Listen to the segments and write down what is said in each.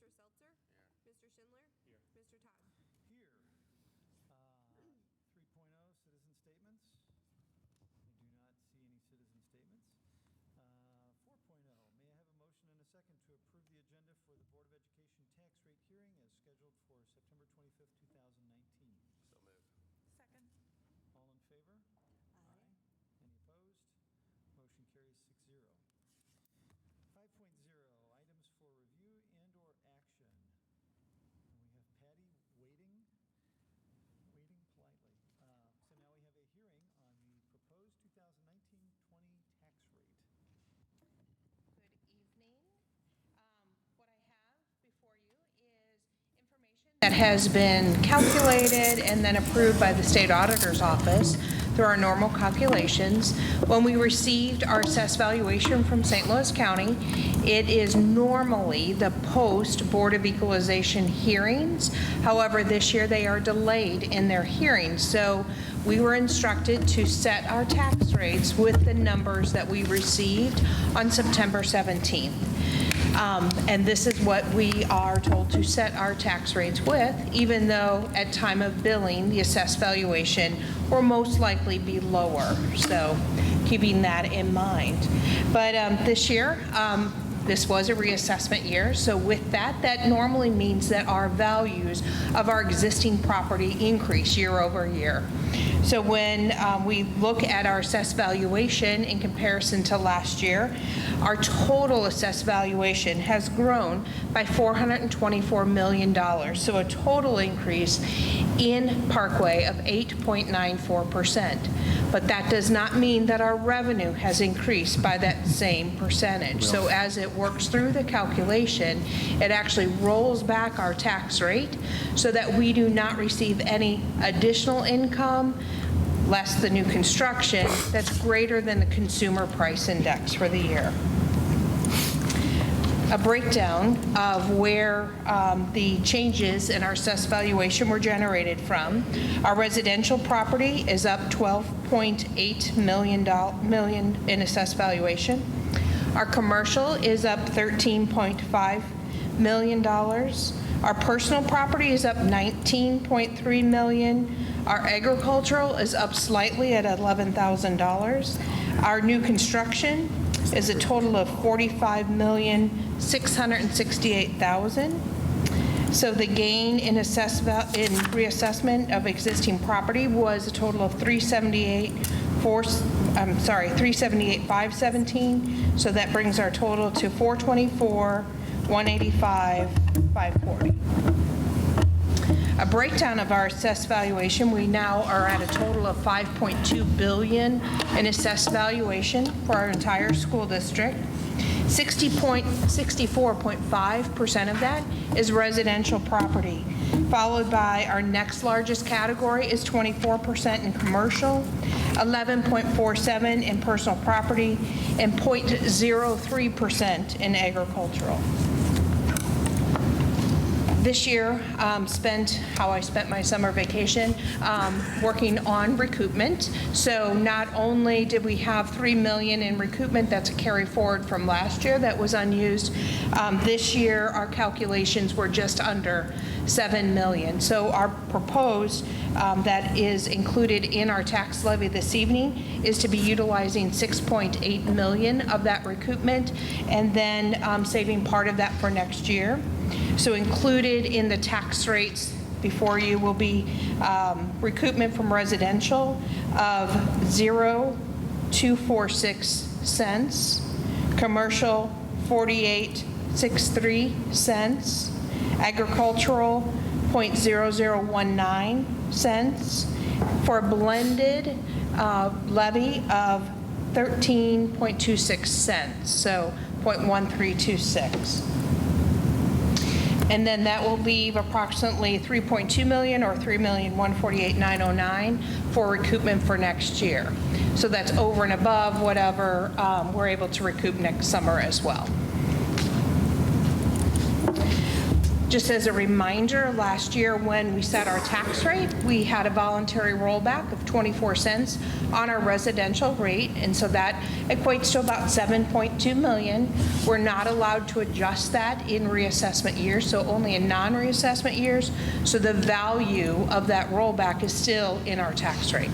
Mr. Seltzer? Mr. Schindler? Mr. Todd? Here. 3.0, citizen statements. I do not see any citizen statements. 4.0, may I have a motion and a second to approve the agenda for the Board of Education tax rate hearing as scheduled for September 25th, 2019? So moved. Second. All in favor? Aye. Any opposed? Motion carries 6-0. 5.0, items for review and/or action. And we have Patty waiting politely. So now we have a hearing on the proposed 2019-20 tax rate. Good evening. What I have before you is information that has been calculated and then approved by the State Auditor's Office through our normal calculations. When we received our assessed valuation from St. Louis County, it is normally the post-Board of Equalization hearings. However, this year they are delayed in their hearings. So we were instructed to set our tax rates with the numbers that we received on September 17th. And this is what we are told to set our tax rates with, even though at time of billing, the assessed valuation will most likely be lower. So keeping that in mind. But this year, this was a reassessment year. So with that, that normally means that our values of our existing property increase year over year. So when we look at our assessed valuation in comparison to last year, our total assessed valuation has grown by $424 million. So a total increase in Parkway of 8.94%. But that does not mean that our revenue has increased by that same percentage. So as it works through the calculation, it actually rolls back our tax rate so that we do not receive any additional income, less the new construction, that's greater than the consumer price index for the year. A breakdown of where the changes in our assessed valuation were generated from. Our residential property is up $12.8 million in assessed valuation. Our commercial is up $13.5 million. Our personal property is up $19.3 million. Our agricultural is up slightly at $11,000. Our new construction is a total of $45,668,000. So the gain in reassessment of existing property was a total of $378,517. So that brings our total to $424,185,540. A breakdown of our assessed valuation, we now are at a total of $5.2 billion in assessed valuation for our entire school district. 64.5% of that is residential property, followed by our next largest category is 24% in commercial, 11.47% in personal property, and 0.03% in agricultural. This year, spent how I spent my summer vacation working on recoupment. So not only did we have $3 million in recoupment, that's a carry forward from last year that was unused. This year, our calculations were just under $7 million. So our proposed that is included in our tax levy this evening is to be utilizing $6.8 million of that recoupment and then saving part of that for next year. So included in the tax rates before you will be recoupment from residential of 0.246 cents, commercial 48.63 cents, agricultural 0.0019 cents, for a blended levy of 13.26 cents, so 0.1326. And then that will leave approximately $3.2 million or $3,148,909 for recoupment for next year. So that's over and above whatever we're able to recoup next summer as well. Just as a reminder, last year when we set our tax rate, we had a voluntary rollback of 24 cents on our residential rate, and so that equates to about $7.2 million. We're not allowed to adjust that in reassessment years, so only in non-reassessment years, so the value of that rollback is still in our tax rate.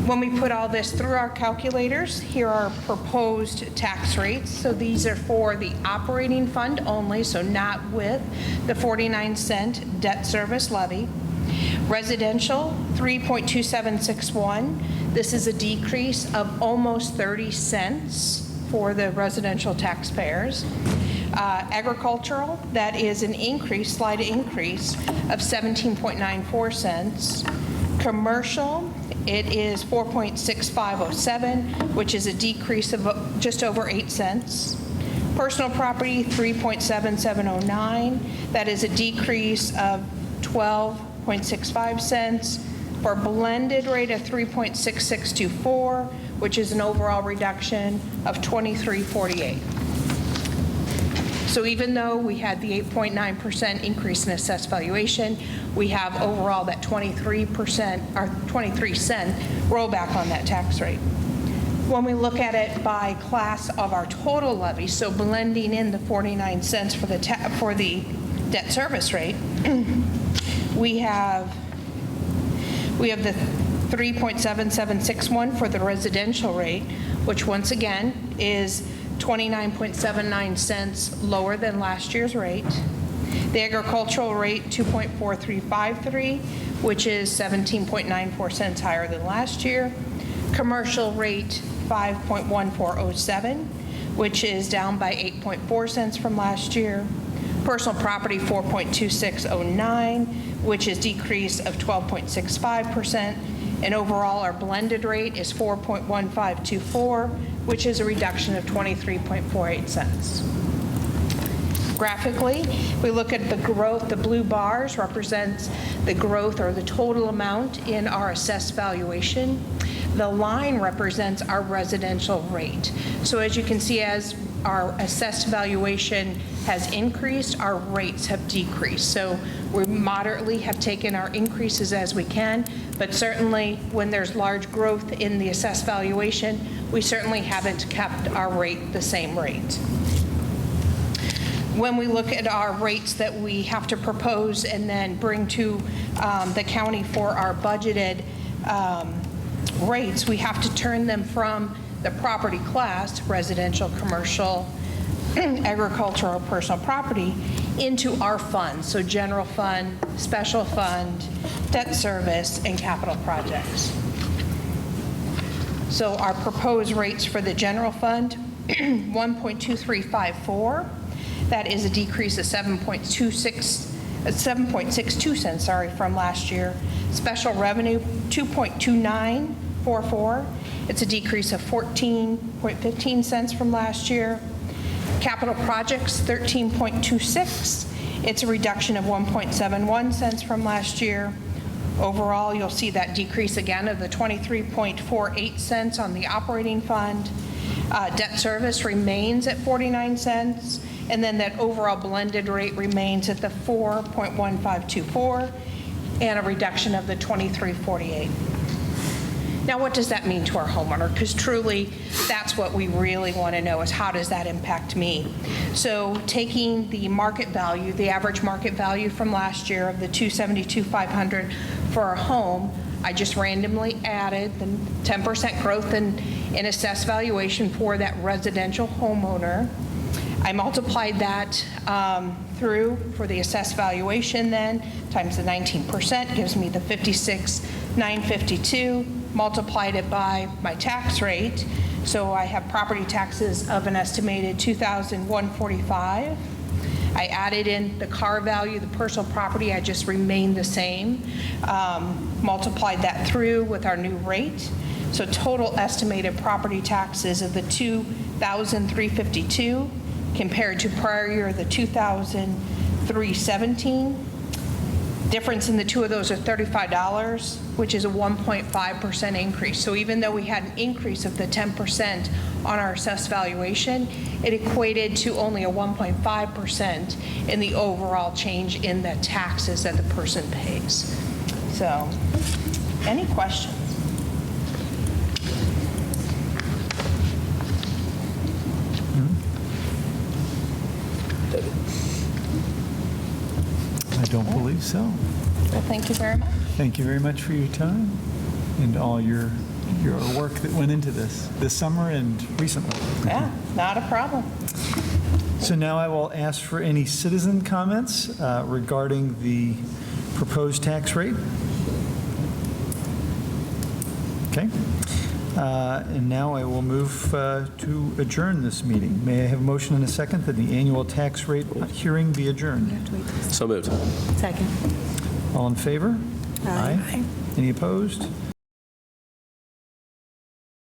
When we put all this through our calculators, here are proposed tax rates. So these are for the operating fund only, so not with the 49-cent debt service levy. Residential, 3.2761. This is a decrease of almost 30 cents for the residential taxpayers. Agricultural, that is an increase, slight increase of 17.94 cents. Commercial, it is 4.6507, which is a decrease of just over 8 cents. Personal property, 3.7709. That is a decrease of 12.65 cents. For a blended rate of 3.6624, which is an overall reduction of 23.48. So even though we had the 8.9% increase in assessed valuation, we have overall that 23% or 23 cent rollback on that tax rate. When we look at it by class of our total levy, so blending in the 49 cents for the debt service rate, we have the 3.7761 for the residential rate, which once again is 29.79 cents lower than last year's rate. The agricultural rate, 2.4353, which is 17.94 cents higher than last year. Commercial rate, 5.1407, which is down by 8.4 cents from last year. Personal property, 4.2609, which is decrease of 12.65%. And overall, our blended rate is 4.1524, which is a reduction of 23.48 cents. Graphically, we look at the growth. The blue bars represents the growth or the total amount in our assessed valuation. The line represents our residential rate. So as you can see, as our assessed valuation has increased, our rates have decreased. So we moderately have taken our increases as we can, but certainly when there's large growth in the assessed valuation, we certainly haven't kept our rate the same rate. When we look at our rates that we have to propose and then bring to the county for our budgeted rates, we have to turn them from the property class, residential, commercial, agricultural, personal property, into our funds, so general fund, special fund, debt service, and capital projects. So our proposed rates for the general fund, 1.2354. That is a decrease of 7.62 cents, from last year. Special revenue, 2.2944. It's a decrease of 14.15 cents from last year. Capital projects, 13.26. It's a reduction of 1.71 cents from last year. Overall, you'll see that decrease again of the 23.48 cents on the operating fund. Debt service remains at 49 cents, and then that overall blended rate remains at the 4.1524, and a reduction of the 23.48. Now, what does that mean to our homeowner? Because truly, that's what we really want to know, is how does that impact me? So taking the market value, the average market value from last year of the $272,500 for a home, I just randomly added the 10% growth in assessed valuation for that residential homeowner. I multiplied that through for the assessed valuation then, times the 19%, gives me the 56,952, multiplied it by my tax rate. So I have property taxes of an estimated $2,145. I added in the car value, the personal property, I just remained the same. Multiplied that through with our new rate. So total estimated property taxes of the $2,352 compared to prior year, the $2,317. Difference in the two of those are $35, which is a 1.5% increase. So even though we had an increase of the 10% on our assessed valuation, it equated to only a 1.5% in the overall change in the taxes that the person pays. So, any questions? I don't believe so. Well, thank you very much. Thank you very much for your time and all your work that went into this summer and recently. Yeah, not a problem. So now I will ask for any citizen comments regarding the proposed tax rate. Okay. And now I will move to adjourn this meeting. May I have a motion and a second that the annual tax rate hearing be adjourned? So moved. Second. All in favor? Aye. Any opposed?